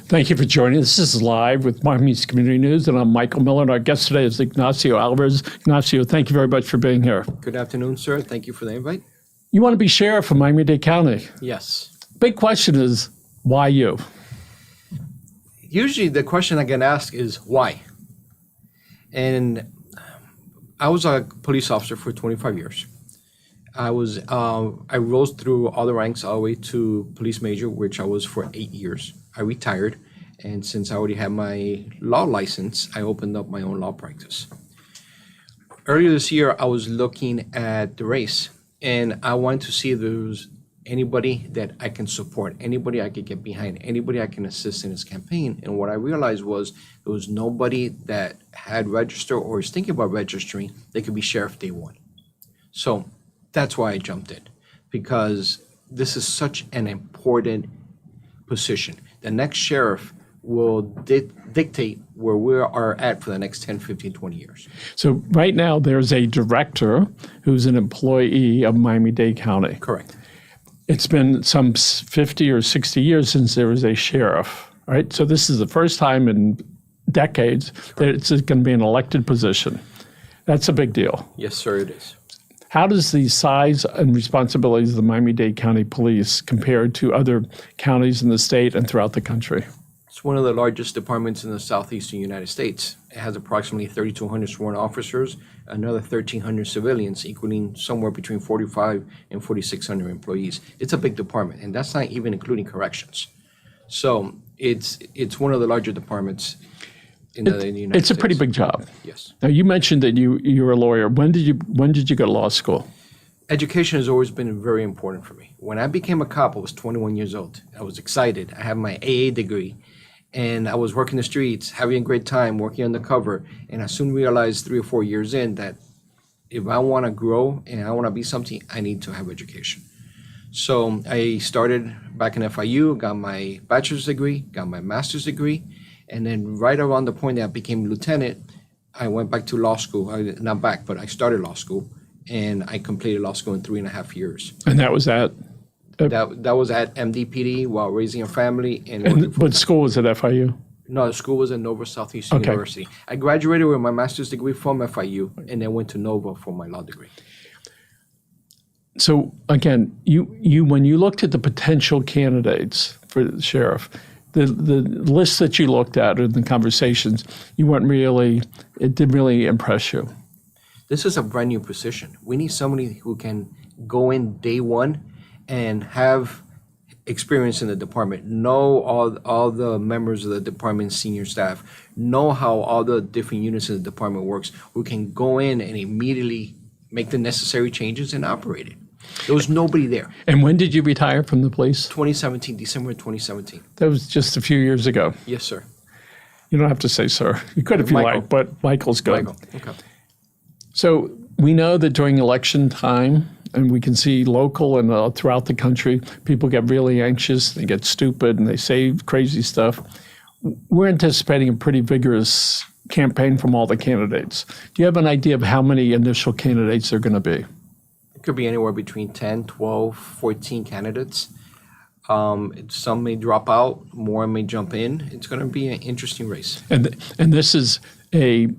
Thank you for joining us. This is Live with Miami's Community News, and I'm Michael Miller, and our guest today is Ignacio Alvarez. Ignacio, thank you very much for being here. Good afternoon, sir. Thank you for the invite. You want to be sheriff of Miami-Dade County. Yes. Big question is, why you? Usually the question I get asked is, why? And I was a police officer for 25 years. I rose through all the ranks all the way to police major, which I was for 8 years. I retired, and since I already had my law license, I opened up my own law practice. Earlier this year, I was looking at the race, and I wanted to see if there was anybody that I can support, anybody I could get behind, anybody I can assist in this campaign. And what I realized was there was nobody that had registered or is thinking about registering that could be sheriff day one. So that's why I jumped in, because this is such an important position. The next sheriff will dictate where we are at for the next 10, 15, 20 years. So right now there's a director who's an employee of Miami-Dade County. Correct. It's been some 50 or 60 years since there was a sheriff, right? So this is the first time in decades that it's going to be an elected position. That's a big deal. Yes, sir, it is. How does the size and responsibilities of the Miami-Dade County Police compare to other counties in the state and throughout the country? It's one of the largest departments in the southeastern United States. It has approximately 3,200 sworn officers, another 1,300 civilians, equaling somewhere between 4,500 and 4,600 employees. It's a big department, and that's not even including corrections. So it's one of the larger departments in the United States. It's a pretty big job. Yes. Now, you mentioned that you were a lawyer. When did you go to law school? Education has always been very important for me. When I became a cop, I was 21 years old. I was excited. I have my AA degree, and I was working the streets, having a great time, working undercover. And I soon realized 3 or 4 years in that if I want to grow and I want to be something, I need to have education. So I started back in FIU, got my bachelor's degree, got my master's degree. And then right around the point that I became lieutenant, I went back to law school. Not back, but I started law school, and I completed law school in 3.5 years. And that was at? That was at MDPD while raising a family. But school was at FIU? No, the school was at Nova Southeastern University. I graduated with my master's degree from FIU, and then went to Nova for my law degree. So again, you when you looked at the potential candidates for the sheriff, the list that you looked at in the conversations, it didn't really impress you. This is a brand new position. We need somebody who can go in day one and have experience in the department, know all the members of the department, senior staff, know how all the different units in the department works, who can go in and immediately make the necessary changes and operate it. There was nobody there. And when did you retire from the police? 2017, December 2017. That was just a few years ago. Yes, sir. You don't have to say sir. You could if you like, but Michael's good. Michael, okay. So we know that during election time, and we can see local and throughout the country, people get really anxious, they get stupid, and they say crazy stuff. We're anticipating a pretty vigorous campaign from all the candidates. Do you have an idea of how many initial candidates there are going to be? It could be anywhere between 10, 12, 14 candidates. Some may drop out, more may jump in. It's going to be an interesting race. And this is a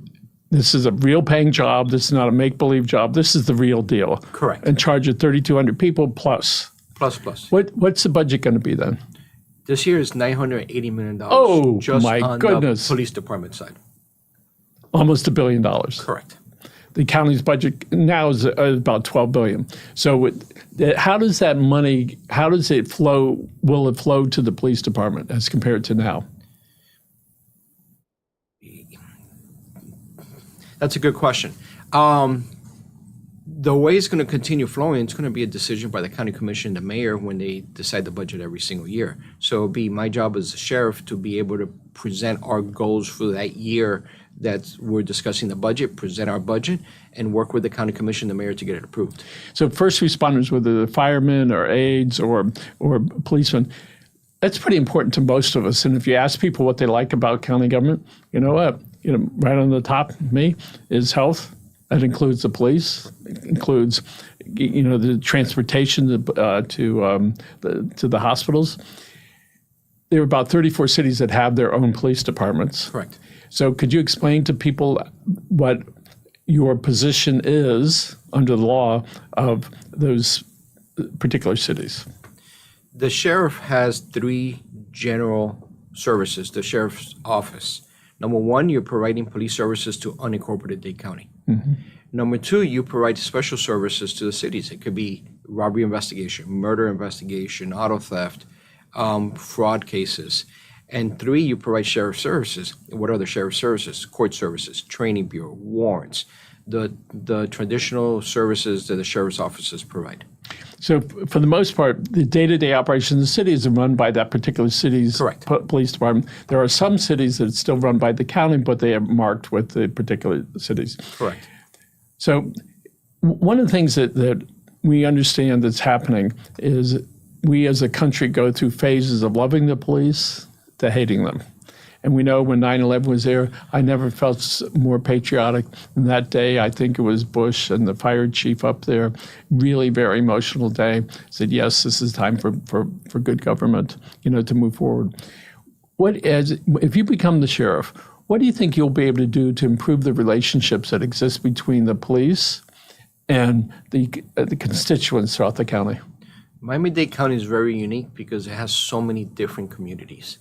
real paying job. This is not a make-believe job. This is the real deal. Correct. In charge of 3,200 people plus. Plus. What's the budget going to be then? This year is $980 million. Oh, just my on goodness. The police department side. Almost $1 billion. Correct. The county's budget now is about $12 billion. So how does that money, how does it flow, will it flow to the police department as compared to now? That's a good question. The way it's going to continue flowing, it's going to be a decision by the county commission, the mayor, when they decide the budget every single year. So it'll be my job as a sheriff to be able to present our goals for that year that we're discussing the budget, present our budget, and work with the county commission, the mayor, to get it approved. So first responders, whether they're firemen or aides or policemen, that's pretty important to most of us. And if you ask people what they like about county government, you know what? Right on the top of me is health. That includes the police. It includes, the transportation to the hospitals. there are about 34 cities that have their own police departments. Correct. So could you explain to people what your position is under the law of those particular cities? The sheriff has three general services, the sheriff's office. Number one, you're providing police services to unincorporated Dade County. Number two, you provide special services to the cities. It could be robbery investigation, murder investigation, auto theft, fraud cases. And three, you provide sheriff services. What are the sheriff services? Court services, training bureau, warrants, the traditional services that the sheriff's offices provide. So for the most part, the day-to-day operations of the cities are run by that particular city's Correct. Police department. There are some cities that it's still run by the county, but they are marked with the particular cities. Correct. So one of the things that we understand that's happening is we as a country go through phases of loving the police to hating them. And we know when 9/11 was there, I never felt more patriotic than that day. I think it was Bush and the fire chief up there, really very emotional day, said, yes, this is time for good government, to move forward. If you become the sheriff, what do you think you'll be able to do to improve the relationships that exist between the police and the constituents throughout the county? Miami-Dade County is very unique because it has so many different communities.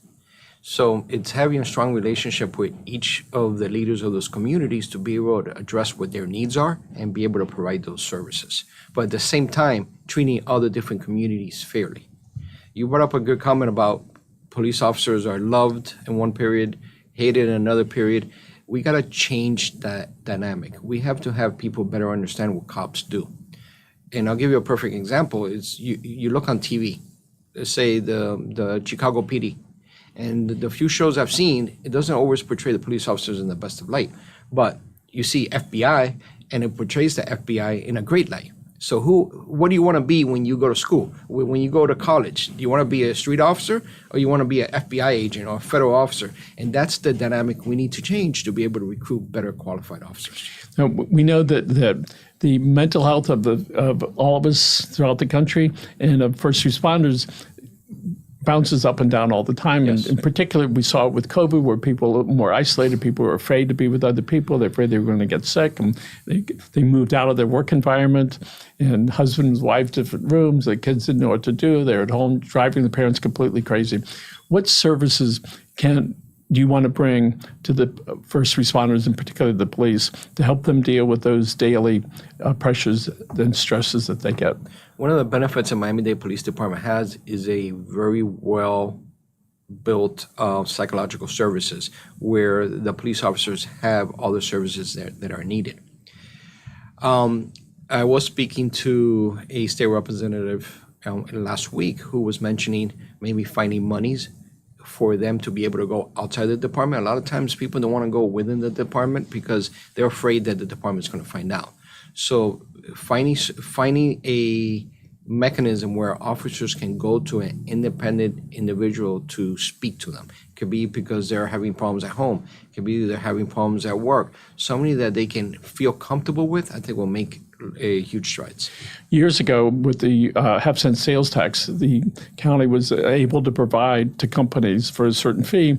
So it's having a strong relationship with each of the leaders of those communities to be able to address what their needs are and be able to provide those services. But at the same time, treating other different communities fairly. You brought up a good comment about police officers are loved in one period, hated in another period. We got to change that dynamic. We have to have people better understand what cops do. And I'll give you a perfect example. It's you look on TV, let's say the Chicago PD. And the few shows I've seen, it doesn't always portray the police officers in the best of light. But you see FBI, and it portrays the FBI in a great light. So what do you want to be when you go to school? When you go to college? Do you want to be a street officer, or you want to be an FBI agent or a federal officer? And that's the dynamic we need to change to be able to recruit better qualified officers. Now, we know that the mental health of all of us throughout the country and of first responders bounces up and down all the time. Yes. And in particular, we saw it with COVID, where people were more isolated. People were afraid to be with other people. They're afraid they were going to get sick. And they moved out of their work environment, and husband and wife, different rooms. The kids didn't know what to do. They're at home driving the parents completely crazy. What services do you want to bring to the first responders, and particularly the police, to help them deal with those daily pressures and stresses that they get? One of the benefits that Miami-Dade Police Department has is a very well-built psychological services where the police officers have all the services that are needed. I was speaking to a state representative last week who was mentioning maybe finding monies for them to be able to go outside the department. A lot of times people don't want to go within the department because they're afraid that the department's going to find out. So finding a mechanism where officers can go to an independent individual to speak to them. It could be because they're having problems at home. It could be they're having problems at work. Somebody that they can feel comfortable with, I think will make a huge strides. Years ago, with the half-cent sales tax, the county was able to provide to companies for a certain fee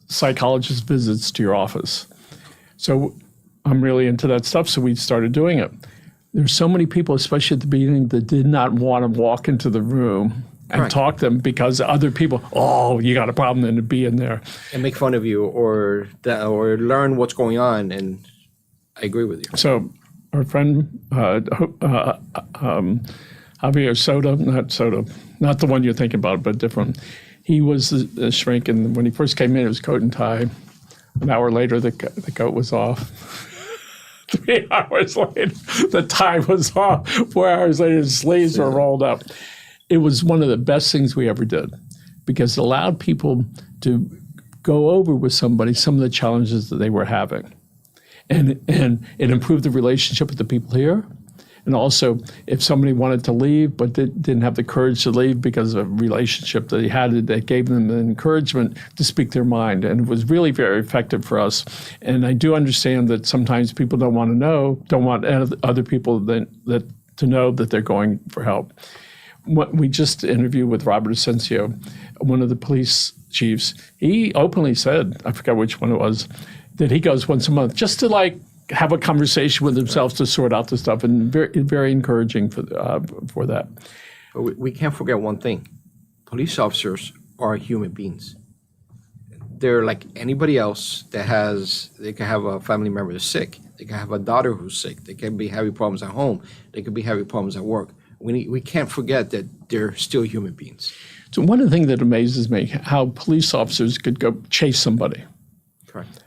psychologist visits to your office. So I'm really into that stuff, so we started doing it. There's so many people, especially at the beginning, that did not want to walk into the room and Right. talk to them because other people, you got a problem, and to be in there. And make fun of you or learn what's going on, and I agree with you. So our friend Javier not the one you're thinking about, but different. He was a shrink, and when he first came in, it was coat and tie. An hour later, the coat was off. 3 hours later, the tie was off. 4 hours later, the sleeves were rolled up. It was one of the best things we ever did because it allowed people to go over with somebody some of the challenges that they were having. And it improved the relationship with the people here. And also, if somebody wanted to leave but didn't have the courage to leave because of a relationship that they had, that gave them the encouragement to speak their mind. And it was really very effective for us. And I do understand that sometimes people don't want other people to know that they're going for help. what we just interviewed with Robert Asensio, one of the police chiefs. He openly said, I forgot which one it was, that he goes once a month just to like have a conversation with himself to sort out the stuff, and very, very encouraging for that. But we can't forget one thing. Police officers are human beings. They're like anybody else they can have a family member that's sick. They can have a daughter who's sick. They can be having problems at home. They could be having problems at work. We can't forget that they're still human beings. So one of the things that amazes me, how police officers could go chase somebody. Correct.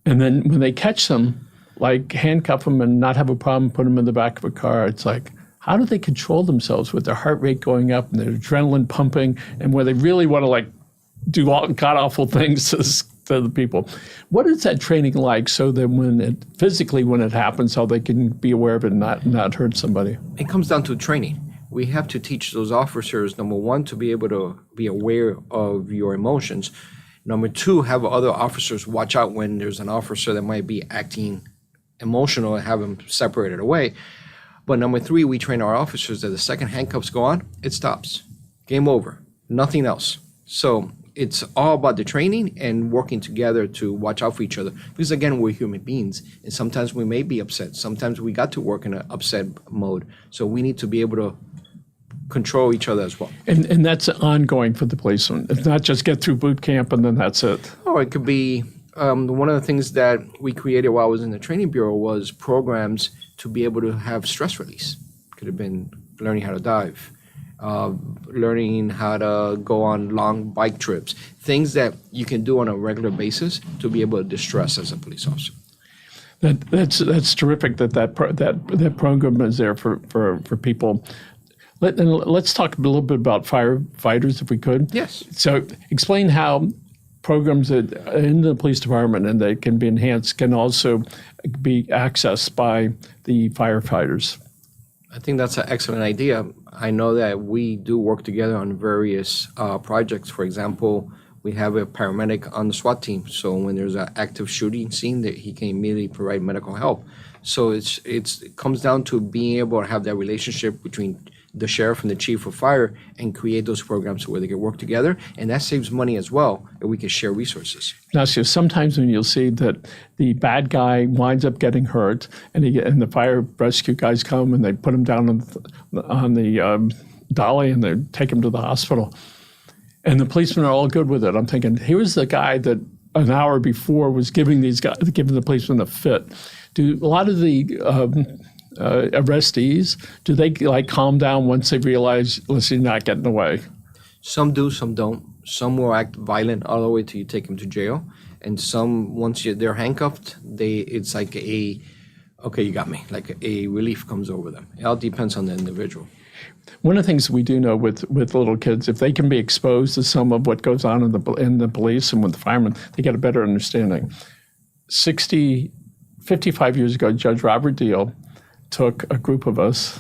And then when they catch them, like handcuff them and not have a problem, put them in the back of a car. It's like, how do they control themselves with their heart rate going up and their adrenaline pumping, and where they really want to like do all god-awful things to the people? What is that training like, so that when it happens, how they can be aware of it and not hurt somebody? It comes down to training. We have to teach those officers, number one, to be able to be aware of your emotions. Number two, have other officers watch out when there's an officer that might be acting emotional and have them separated away. But number three, we train our officers that the second handcuffs go on, it stops. Game over. Nothing else. So it's all about the training and working together to watch out for each other. Because again, we're human beings, and sometimes we may be upset. Sometimes we got to work in an upset mode. So we need to be able to control each other as well. And that's ongoing for the policeman. It's not just get through boot camp and then that's it. Or it could be one of the things that we created while I was in the training bureau was programs to be able to have stress release. Could have been learning how to dive, learning how to go on long bike trips, things that you can do on a regular basis to be able to distress as a police officer. That's terrific that program is there for people. Let's talk a little bit about firefighters, if we could. Yes. So explain how programs that are in the police department and they can be enhanced can also be accessed by the firefighters. I think that's an excellent idea. I know that we do work together on various projects. For example, we have a paramedic on the SWAT team. So when there's an active shooting scene, that he can immediately provide medical help. So it comes down to being able to have that relationship between the sheriff and the chief of fire and create those programs where they can work together. And that saves money as well, and we can share resources. Now, so sometimes when you'll see that the bad guy winds up getting hurt and the fire rescue guys come and they put him down on the dolly and they take him to the hospital. And the policemen are all good with it. I'm thinking, here's the guy that an hour before was giving the policemen a fit. Do a lot of the arrestees, do they like calm down once they realize, listen, you're not getting away? Some do, some don't. Some will act violent all the way till you take them to jail. And some, once they're handcuffed, it's like okay, you got me. Like a relief comes over them. It all depends on the individual. One of the things we do know with little kids, if they can be exposed to some of what goes on in the police and with the firemen, they get a better understanding. 55 years ago, Judge Robert Deal took a group of us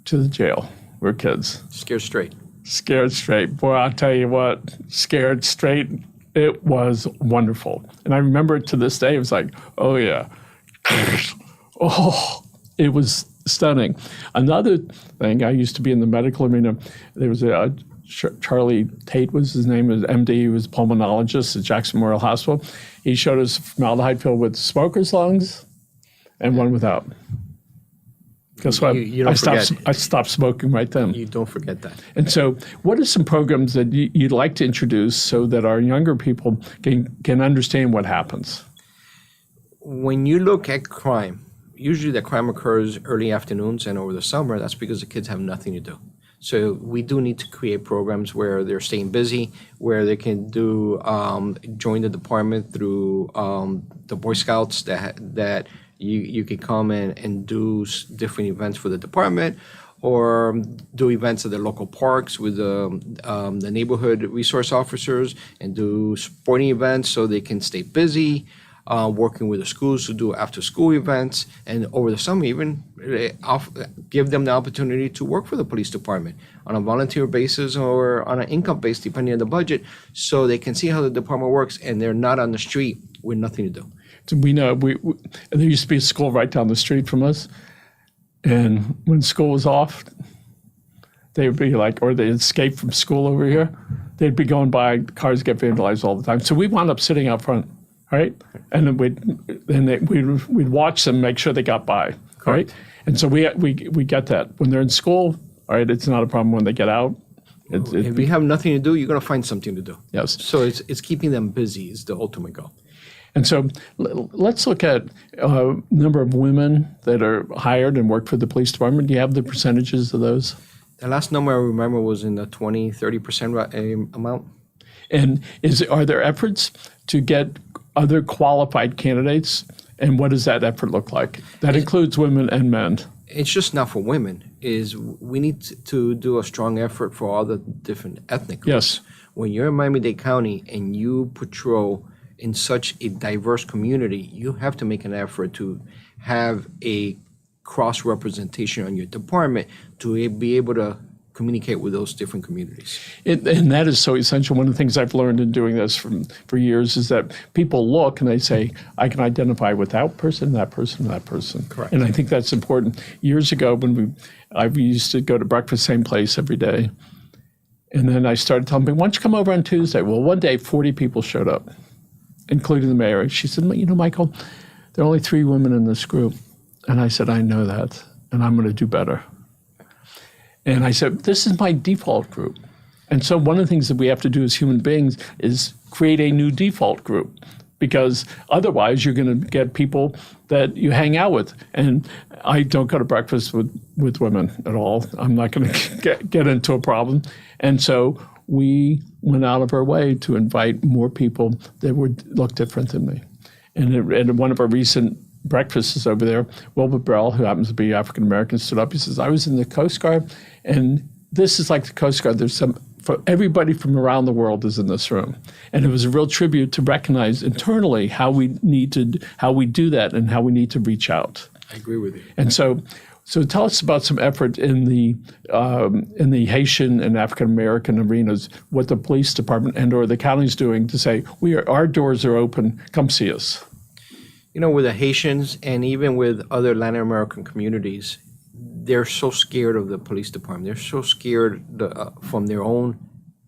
to the jail. We're kids. Scared straight. Scared straight. Boy, I'll tell you what, scared straight. It was wonderful. And I remember it to this day. It was like, oh, yeah. Oh, it was stunning. Another thing, I used to be in the medical arena. There was a Charlie Tate was his name, was MD. He was a pulmonologist at Jackson Memorial Hospital. He showed us formaldehyde filled with smoker's lungs and one without. Guess what? I stopped smoking right then. You don't forget that. And so what are some programs that you'd like to introduce so that our younger people can understand what happens? When you look at crime, usually the crime occurs early afternoons and over the summer. That's because the kids have nothing to do. So we do need to create programs where they're staying busy, where they can do join the department through the Boy Scouts that you can come in and do different events for the department, or do events at the local parks with the neighborhood resource officers and do sporting events so they can stay busy. Working with the schools to do after-school events, and over the summer even give them the opportunity to work for the police department on a volunteer basis or on an income base, depending on the budget, so they can see how the department works and they're not on the street with nothing to do. So we know there used to be a school right down the street from us, and when school was off, they'd be like, or they escape from school over here, they'd be going by, cars get vandalized all the time. So we wound up sitting out front, right? And then we'd watch them, make sure they got by, right? And so we get that. When they're in school, all right, it's not a problem. When they get out, if you have nothing to do, you're going to find something to do. Yes. So it's keeping them busy is the ultimate goal. And so let's look at number of women that are hired and work for the police department. Do you have the percentages of those? The last number I remember was in the 20-30% amount. And are there efforts to get other qualified candidates? And what does that effort look like? That includes women and men. It's just not for women. We need to do a strong effort for all the different ethnic groups. Yes. When you're in Miami-Dade County and you patrol in such a diverse community, you have to make an effort to have a cross-representation on your department to be able to communicate with those different communities. And that is so essential. One of the things I've learned in doing this for years is that people look and they say, I can identify with that person, that person, that person. Correct. And I think that's important. Years ago, when I used to go to breakfast, same place every day. And then I started telling people, why don't you come over on Tuesday? Well, one day, 40 people showed up, including the mayor. She said, you know, Michael, there are only 3 women in this group. And I said, I know that, and I'm going to do better. And I said, this is my default group. And so one of the things that we have to do as human beings is create a new default group, because otherwise you're going to get people that you hang out with. And I don't go to breakfast with women at all. I'm not going to get into a problem. And so we went out of our way to invite more people that would look different than me. And one of our recent breakfasts over there, Wilbur Bell, who happens to be African-American, stood up. He says, I was in the Coast Guard, and this is like the Coast Guard. There's everybody from around the world is in this room. And it was a real tribute to recognize internally how we do that and how we need to reach out. I agree with you. And so tell us about some effort in the Haitian and African-American arenas, what the police department and or the county's doing to say, our doors are open, come see us. You know, with the Haitians and even with other Latin American communities, they're so scared of the police department. They're so scared from their own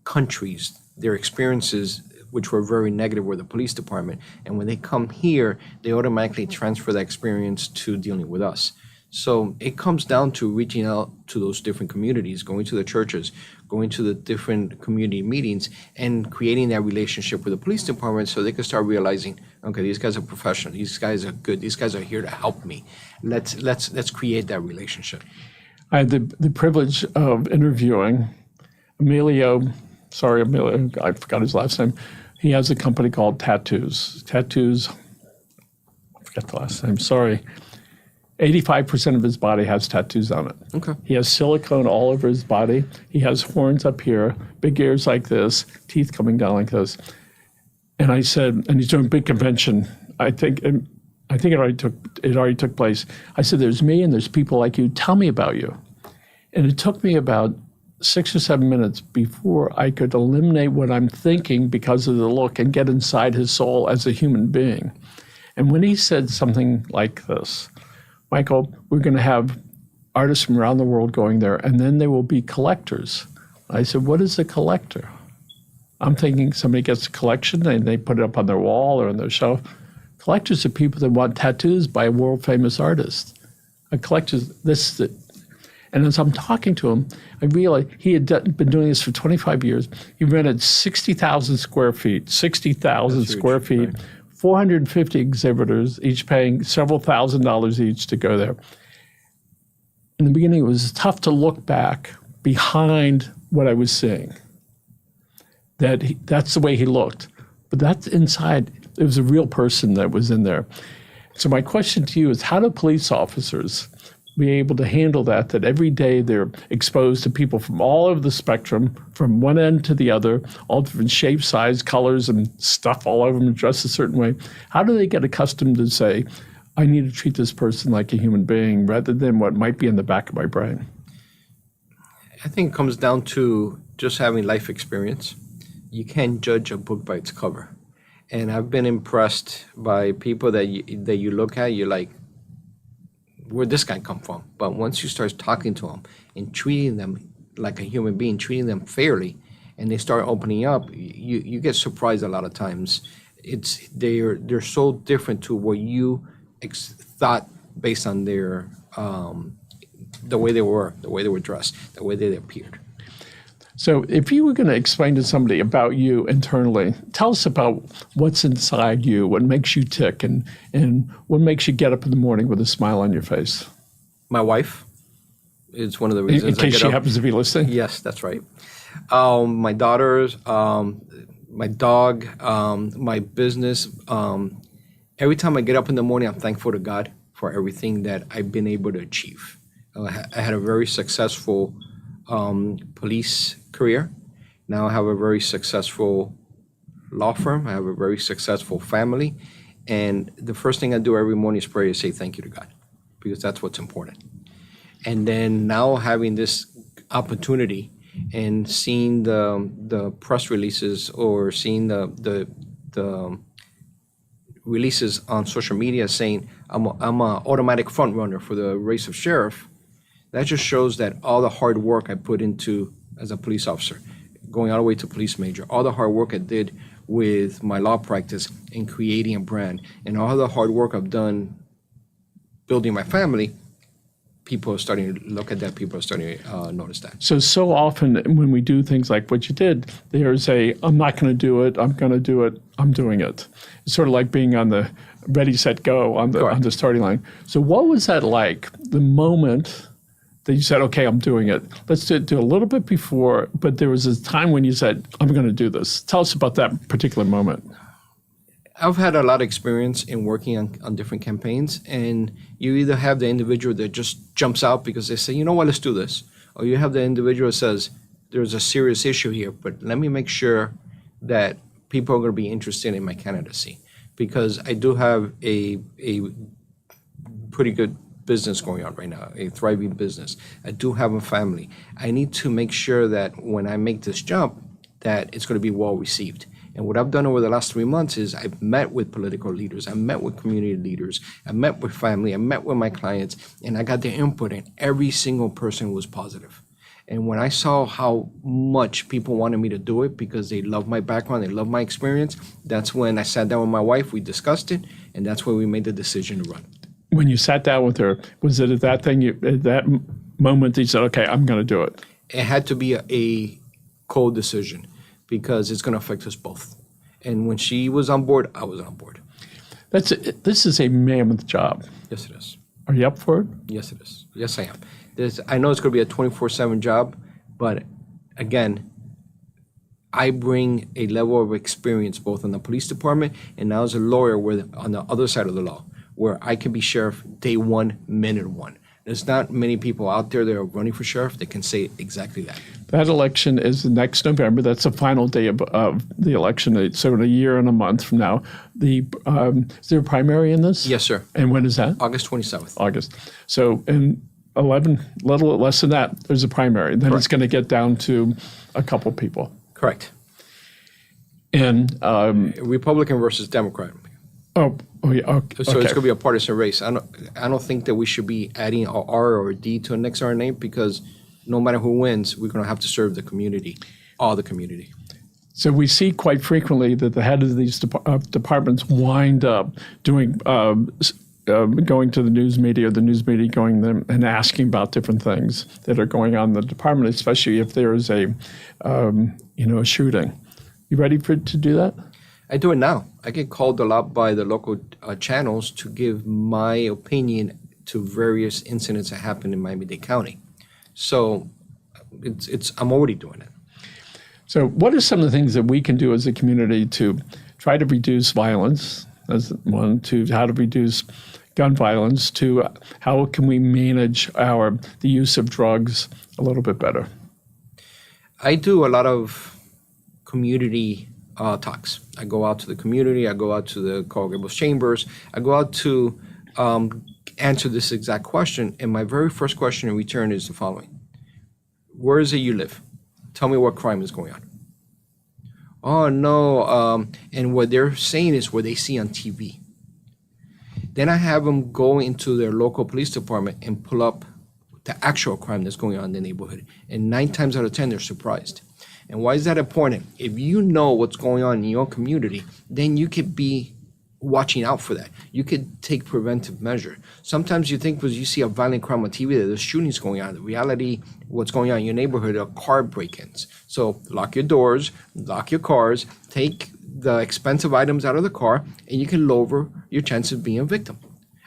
countries, their experiences, which were very negative with the police department. And when they come here, they automatically transfer that experience to dealing with us. So it comes down to reaching out to those different communities, going to the churches, going to the different community meetings, and creating that relationship with the police department so they can start realizing, okay, these guys are professional, these guys are good, these guys are here to help me. Let's create that relationship. I had the privilege of interviewing Emilio, I forgot his last name. He has a company called Tattoos, I forgot the last name, sorry. 85% of his body has tattoos on it. Okay. He has silicone all over his body. He has horns up here, big ears like this, teeth coming down like this. And I said, and he's doing a big convention. I think it already took place. I said, there's me and there's people like you. Tell me about you. And it took me about 6 or 7 minutes before I could eliminate what I'm thinking because of the look and get inside his soul as a human being. And when he said something like this, Michael, we're going to have artists from around the world going there, and then there will be collectors. I said, what is a collector? I'm thinking somebody gets a collection and they put it up on their wall or on their shelf. Collectors are people that want tattoos by a world-famous artist. A collector, this is it. And as I'm talking to him, I realized he had been doing this for 25 years. He rented 60,000 square feet, 60,000 square feet, right. 450 exhibitors, each paying several $1,000s each to go there. In the beginning, it was tough to look back behind what I was seeing. That's the way he looked. But that's inside. It was a real person that was in there. So my question to you is, how do police officers be able to handle that every day they're exposed to people from all over the spectrum, from one end to the other, all different shapes, size, colors, and stuff all over them, dressed a certain way? How do they get accustomed to say, I need to treat this person like a human being rather than what might be in the back of my brain? I think it comes down to just having life experience. You can't judge a book by its cover. And I've been impressed by people that you look at, you're like, where'd this guy come from? But once you start talking to them and treating them like a human being, treating them fairly, and they start opening up, you get surprised a lot of times. They're so different to what you thought based on their the way they were dressed, the way they appeared. So if you were going to explain to somebody about you internally, tell us about what's inside you, what makes you tick, and what makes you get up in the morning with a smile on your face. My wife is one of the reasons. In case she happens to be listening. Yes, that's right. My daughters, my dog, my business. Every time I get up in the morning, I'm thankful to God for everything that I've been able to achieve. I had a very successful police career. Now I have a very successful law firm. I have a very successful family. And the first thing I do every morning is pray to say thank you to God, because that's what's important. And then now having this opportunity and seeing the press releases or seeing the releases on social media saying I'm an automatic front runner for the race of sheriff, that just shows that all the hard work I put into as a police officer, going all the way to police major, all the hard work I did with my law practice and creating a brand, and all the hard work I've done building my family, people are starting to look at that. People are starting to notice that. So often when we do things like what you did, there's I'm not going to do it, I'm going to do it, I'm doing it. It's sort of like being on the ready, set, go on the starting line. So what was that like, the moment that you said, okay, I'm doing it? Let's do a little bit before, but there was a time when you said, I'm going to do this. Tell us about that particular moment. I've had a lot of experience in working on different campaigns, and you either have the individual that just jumps out because they say, you know what, let's do this. Or you have the individual that says, there's a serious issue here, but let me make sure that people are going to be interested in my candidacy. Because I do have a pretty good business going on right now, a thriving business. I do have a family. I need to make sure that when I make this jump, that it's going to be well received. And what I've done over the last 3 months is I've met with political leaders, I met with community leaders, I met with family, I met with my clients, and I got their input, and every single person was positive. And when I saw how much people wanted me to do it because they love my background, they love my experience, that's when I sat down with my wife, we discussed it, and that's when we made the decision to run. When you sat down with her, was it at that moment that you said, okay, I'm going to do it? It had to be a co-decision, because it's going to affect us both. And when she was on board, I was on board. This is a mammoth job. Yes, it is. Are you up for it? Yes, it is. Yes, I am. I know it's going to be a 24/7 job, but again, I bring a level of experience both in the police department and now as a lawyer on the other side of the law, where I can be sheriff day one, minute one. There's not many people out there that are running for sheriff that can say exactly that. That election is next November. That's the final day of the election. So in a year and a month from now, is there a primary in this? Yes, sir. And when is that? August 27th. August. So in little less than that, there's a primary. Then It's going to get down to a couple people. Correct. And Republican versus Democrat. Oh yeah. Okay. So it's going to be a partisan race. I don't think that we should be adding an R or a D to the next R name, because no matter who wins, we're going to have to serve the community, all the community. So we see quite frequently that the head of these departments wind up doing going to the news media, or the news media going them and asking about different things that are going on in the department, especially if there is a shooting. You ready to do that? I do it now. I get called a lot by the local channels to give my opinion to various incidents that happen in Miami-Dade County. So I'm already doing it. So what are some of the things that we can do as a community to try to reduce violence, as one, to how to reduce gun violence, to how can we manage the use of drugs a little bit better? I do a lot of community talks. I go out to the community, I go out to the Coral Gables chambers, I go out to answer this exact question, and my very first question in return is the following. Where is it you live? Tell me what crime is going on. Oh, no, and what they're saying is what they see on TV. Then I have them go into their local police department and pull up the actual crime that's going on in the neighborhood. And 9 times out of 10, they're surprised. And why is that important? If you know what's going on in your community, then you could be watching out for that. You could take preventive measure. Sometimes you think because you see a violent crime on TV that there's shootings going on. The reality, what's going on in your neighborhood are car break-ins. So lock your doors, lock your cars, take the expensive items out of the car, and you can lower your chance of being a victim.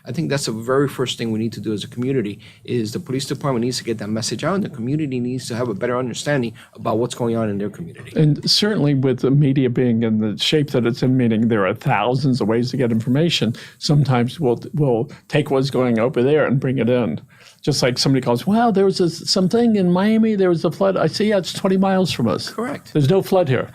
I think that's the very first thing we need to do as a community is the police department needs to get that message out, and the community needs to have a better understanding about what's going on in their community. And certainly with the media being in the shape that it's in, meaning there are thousands of ways to get information, sometimes we'll take what's going over there and bring it in. Just like somebody calls, wow, there was something in Miami, there was a flood. I say, yeah, it's 20 miles from us. Correct. There's no flood here.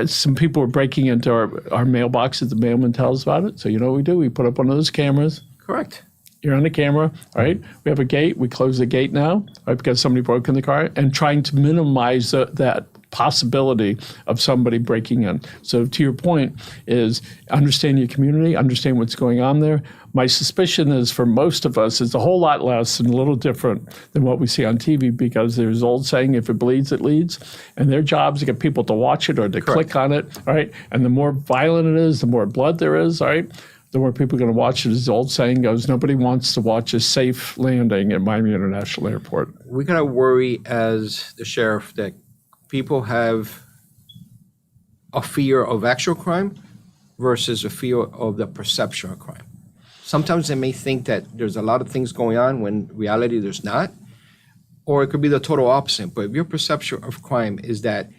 Some people were breaking into our mailboxes. The mailman tells us about it. So you know what we do? We put up one of those cameras. Correct. You're on the camera, all right? We have a gate. We close the gate now, right, because somebody broke in the car, and trying to minimize that possibility of somebody breaking in. So to your point is understand your community, understand what's going on there. My suspicion is for most of us, it's a whole lot less and a little different than what we see on TV because there's old saying, if it bleeds, it leads. And their job is to get people to watch it or to click on it, all right? And the more violent it is, the more blood there is, all right? The more people are going to watch it. As the old saying goes, nobody wants to watch a safe landing at Miami International Airport. We got to worry as the sheriff that people have a fear of actual crime versus a fear of the perception of crime. Sometimes they may think that there's a lot of things going on when reality there's not, or it could be the total opposite. But if your perception of crime is that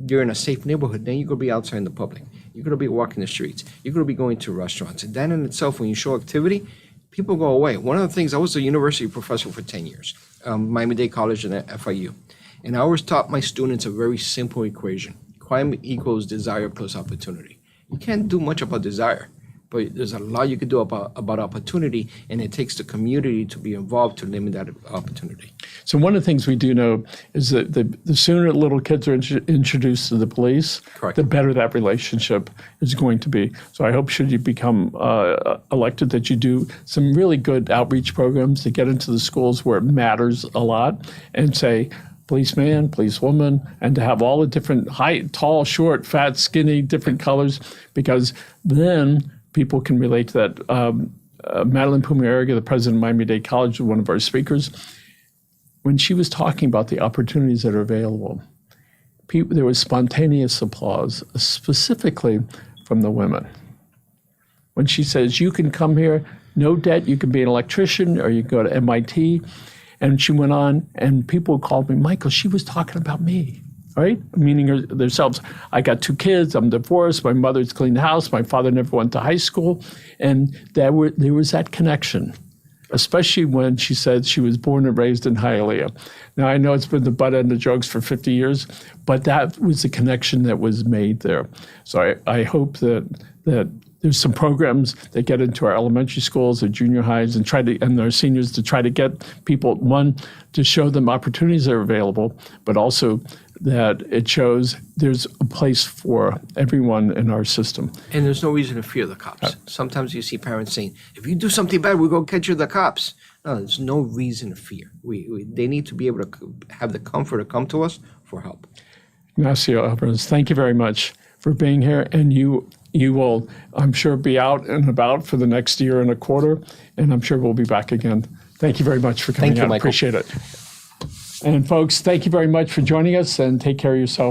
you're in a safe neighborhood, then you're going to be outside in the public. You're going to be walking the streets. You're going to be going to restaurants. And that in itself, when you show activity, people go away. One of the things, I was a university professor for 10 years, Miami-Dade College and FIU. And I always taught my students a very simple equation. Crime equals desire plus opportunity. You can't do much about desire, but there's a lot you can do about opportunity, and it takes the community to be involved to limit that opportunity. So one of the things we do know is that the sooner little kids are introduced to the police, Correct. the better that relationship is going to be. So I hope should you become elected that you do some really good outreach programs to get into the schools where it matters a lot and say, policeman, policewoman, and to have all the different height, tall, short, fat, skinny, different colors, because then people can relate to that. Madeline Pumieriga, the president of Miami-Dade College, was one of our speakers. When she was talking about the opportunities that are available, there was spontaneous applause, specifically from the women. When she says, you can come here, no debt, you can be an electrician, or you can go to MIT. And she went on, and people called me, Michael, she was talking about me, right? Meaning themselves. I got 2 kids, I'm divorced, my mother's cleaned the house, my father never went to high school. And there was that connection, especially when she said she was born and raised in Hialeah. Now, I know it's been the butt end of jokes for 50 years, but that was the connection that was made there. So I hope that there's some programs that get into our elementary schools or junior highs and our seniors to try to get people, one, to show them opportunities that are available, but also that it shows there's a place for everyone in our system. And there's no reason to fear the cops. Sometimes you see parents saying, if you do something bad, we'll go catch you the cops. No, there's no reason to fear. They need to be able to have the comfort to come to us for help. Ignacio Alvarez, thank you very much for being here. And you will, I'm sure, be out and about for the next year and a quarter, and I'm sure we'll be back again. Thank you very much for coming out. Thank you, Michael. Appreciate it. And folks, thank you very much for joining us, and take care of yourself.